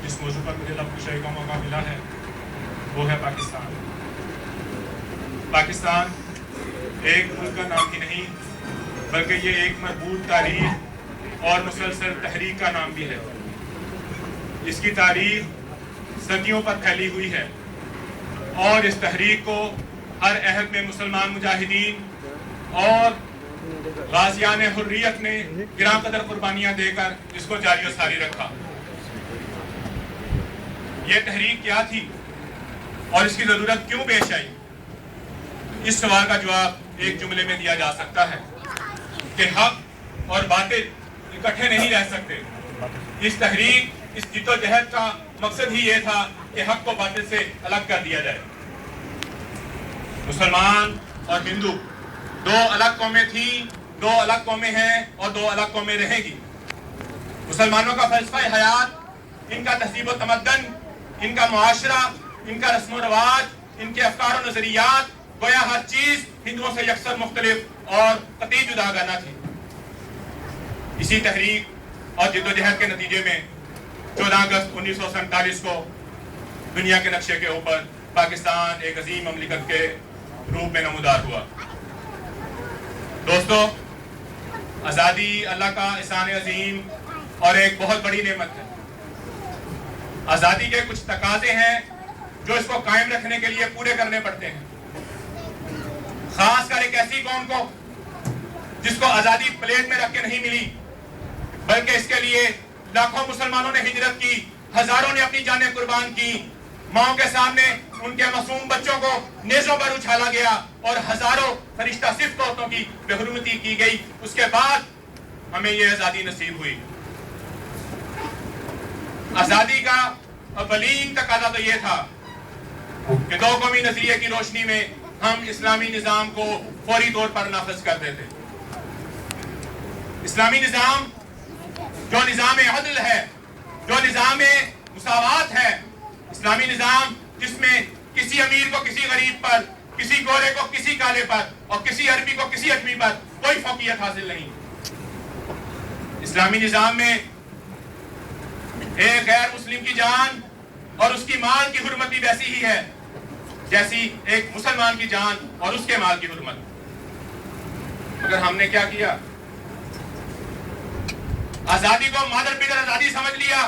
जिस मौजू पर मुझे लब कुशाई का मौका मिला है वो है पाकिस्तान। पाकिस्तान एक मुल्क का नाम ही नहीं बल्कि ये एक मरबूत तारीख और मुसलसल तहरीक का नाम भी है। इसकी तारीख सदियों पर फैली हुई है और इस तहरीक को हर अहद में मुसलमान मुजाहिदीन और गाजियान हुर्रियत ने गिरां कदर कुर्बानियां देकर इसको जारी और सारी रखा। ये तहरीक क्या थी और इसकी जरूरत क्यों पेश आई? इस सवाल का जवाब एक जुमले में दिया जा सकता है कि हक और बातिल इकट्ठे नहीं रह सकते। इस तहरीक, इस जिद्दोजहद का मकसद ही ये था कि हक को बातिल से अलग कर दिया जाए। मुसलमान और हिंदू दो अलग कौमें थी, दो अलग कौमें हैं और दो अलग कौमें रहेंगी। मुसलमानों का फलसफा हयात, इनका तहजीब व तमद्दन, इनका मुआशरा, इनका रस्म रवाज, इनके अफकार और नजरियात, गोया हर चीज हिंदुओं से यकसर मुख्तलिफ और कतई जुदागाना थी। इसी तहरीक और जिद्दोजहद के नतीजे में 14 अगस्त 1947 को दुनिया के नक्शे के ऊपर पाकिस्तान एक अजीम ममलिकत के रूप में नमूदार हुआ। दोस्तों, आज़ादी अल्लाह का एहसान अजीम और एक बहुत बड़ी नेमत है। आज़ादी के कुछ तकाजे हैं जो इसको कायम रखने के लिए पूरे करने पड़ते हैं। खासकर एक ऐसी कौम को जिसको आज़ादी प्लेट में रख के नहीं मिली, बल्कि इसके लिए लाखों मुसलमानों ने हिजरत की, हजारों ने अपनी जानें कुर्बान की, माओ के सामने उनके मासूम बच्चों को नेज़ों पर उछाला गया और हजारों फरिश्ता सिफ्त औरतों की बेहुरमती की गई। उसके बाद हमें ये आज़ादी नसीब हुई। आज़ादी का अवलीन तकाजा तो ये था कि दो कौमी नजरिए की रोशनी में हम इस्लामी निजाम को फौरी तौर पर नाफिज कर देते। इस्लामी निजाम जो निजाम अदल है, जो निजाम मुसावात है, इस्लामी निजाम जिसमें किसी अमीर को किसी गरीब पर, किसी गोरे को किसी काले पर और किसी अरबी को किसी अजमी पर कोई फौकियत हासिल नहीं। इस्लामी निजाम में एक गैर मुस्लिम की जान और उसकी माल की हुर्मत भी वैसी ही है जैसी एक मुसलमान की जान और उसके माल की हुर्मत। मगर हमने क्या किया? आजादी को मादर पितर आजादी समझ लिया,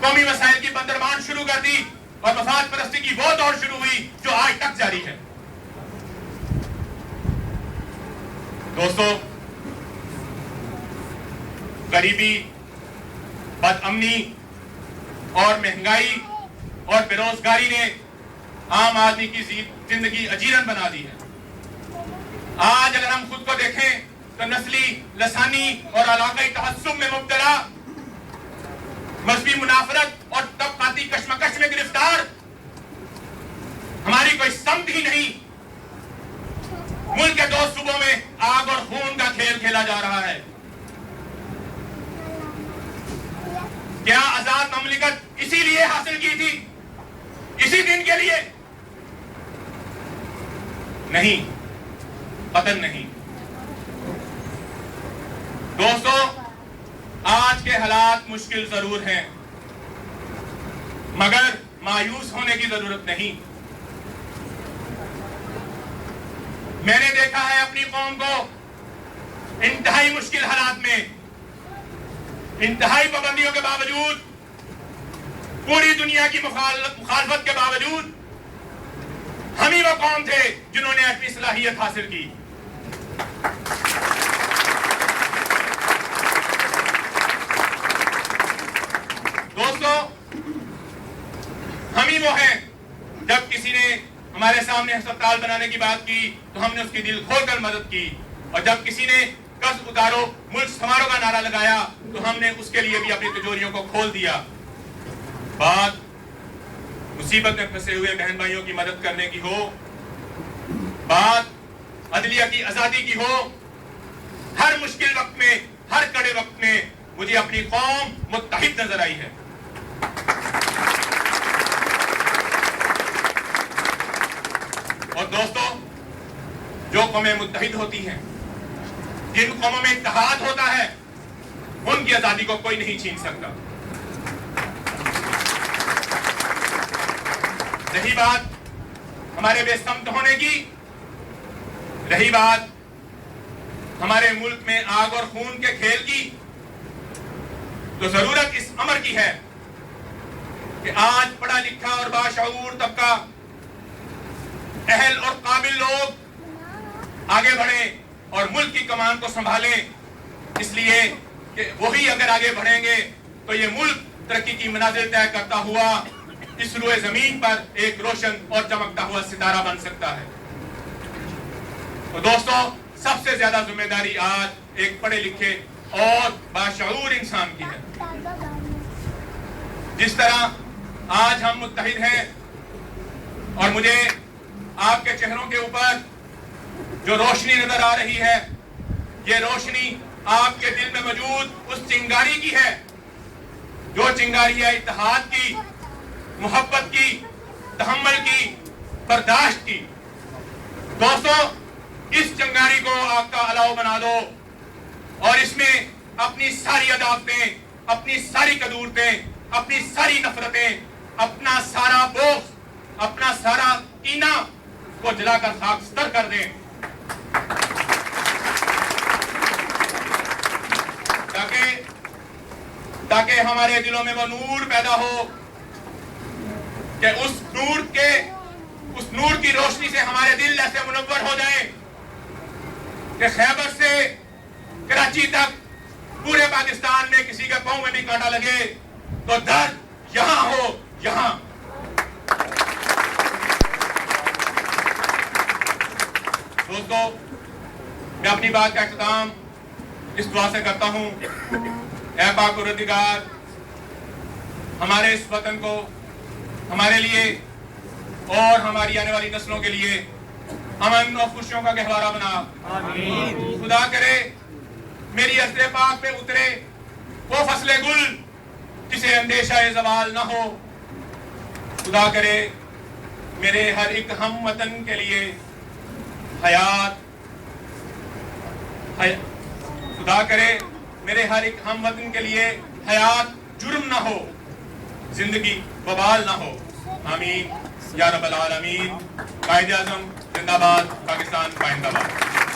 कौमी मसाइल की बंदरबान शुरू कर दी और मफाद परस्ती की वो दौड़ शुरू हुई जो आज तक जारी है। दोस्तों, गरीबी, बदअमनी और महंगाई और बेरोजगारी ने आम आदमी की जिंदगी अजीरन बना दी है। आज अगर हम खुद को देखें तो नस्ली, लसानी और इलाकाई तहस्सुब में मुब्तला, मजहबी मुनाफरत और तबकाती कशमकश में गिरफ्तार, हमारी कोई समझ ही नहीं। मुल्क के दो सूबों में आग और खून का खेल खेला जा रहा है। क्या आजाद ममलिकत इसीलिए हासिल की थी? इसी दिन के लिए? नहीं, कतई नहीं। दोस्तों, आज के हालात मुश्किल जरूर हैं, मगर मायूस होने की जरूरत नहीं। मैंने देखा है अपनी कौम को इंतहाई मुश्किल हालात में, इंतहाई पाबंदियों के बावजूद, पूरी दुनिया की मुखालफत के बावजूद, हम ही वो कौम थे जिन्होंने अपनी सलाहियत हासिल की। दोस्तों, हम ही वो हैं, जब किसी ने हमारे सामने अस्पताल बनाने की बात की तो हमने उसकी दिल खोलकर मदद की, और जब किसी ने कर्ज उतारो मुल्क संवारो का नारा लगाया तो हमने उसके लिए भी अपनी तिजोरियों को खोल दिया। बात मुसीबत में फंसे हुए बहन भाइयों की मदद करने की हो, बात अदलिया की आजादी की हो, हर मुश्किल वक्त में, हर कड़े वक्त में मुझे अपनी कौम मुत्तहिद नजर आई है। और दोस्तों, जो कौमें मुत्तहिद होती हैं, जिन कौमों में इत्तेहाद होता है, उनकी आजादी को कोई नहीं छीन सकता। رہی بات ہمارے بے سمت ہونے کی، رہی بات ہمارے ملک میں آگ اور خون کے کھیل کی، تو ضرورت اس امر کی ہے کہ آج پڑھا لکھا اور باشعور طبقہ، اہل اور قابل لوگ آگے بڑھیں اور ملک کی کمان کو سنبھالیں، اس لیے کہ وہی اگر آگے بڑھیں گے تو یہ ملک ترقی کی منازل طے کرتا ہوا اس روئے زمین پر ایک روشن اور چمکتا ہوا ستارہ بن سکتا ہے۔ تو دوستو، سب سے زیادہ ذمہ داری آج ایک پڑھے لکھے اور باشعور انسان کی ہے۔ جس طرح آج ہم متحد ہیں اور مجھے آپ کے چہروں کے اوپر جو روشنی نظر آ رہی ہے، یہ روشنی آپ کے دل میں موجود اس چنگاری کی ہے جو چنگاری ہے اتحاد کی، محبت کی، تحمل کی، برداشت کی۔ دوستو، اس چنگاری کو آگ کا الاؤ بنا دو اور اس میں اپنی ساری عداوتیں، اپنی ساری قدورتیں، اپنی ساری نفرتیں، اپنا سارا بغض، اپنا سارا کینہ کو جلا کر خاکستر کر دیں، تاکہ ہمارے دلوں میں وہ نور پیدا ہو کہ اس نور کی روشنی سے ہمارے دل ایسے منور ہو جائیں کہ خیبر سے کراچی تک پورے پاکستان میں کسی کے پاؤں میں بھی کانٹا لگے تو درد یہاں ہو، یہاں۔ دوستو، میں اپنی بات کا اختتام اس دعا سے کرتا ہوں، اے پاک پروردگار، ہمارے اس وطن کو ہمارے لیے اور ہماری آنے والی نسلوں کے لیے امن اور خوشیوں کا گہوارہ بنا۔ آمین۔ خدا کرے میری عرض پاک پہ اترے وہ فصل گل جسے اندیشہ زوال نہ ہو۔ خدا کرے میرے ہر ایک ہم وطن کے لیے خدا کرے میرے ہر ایک ہم وطن کے لیے حیات جرم نہ ہو، زندگی وبال نہ ہو۔ آمین یا رب العالمین۔ قائد اعظم زندہ باد، پاکستان پائندہ باد۔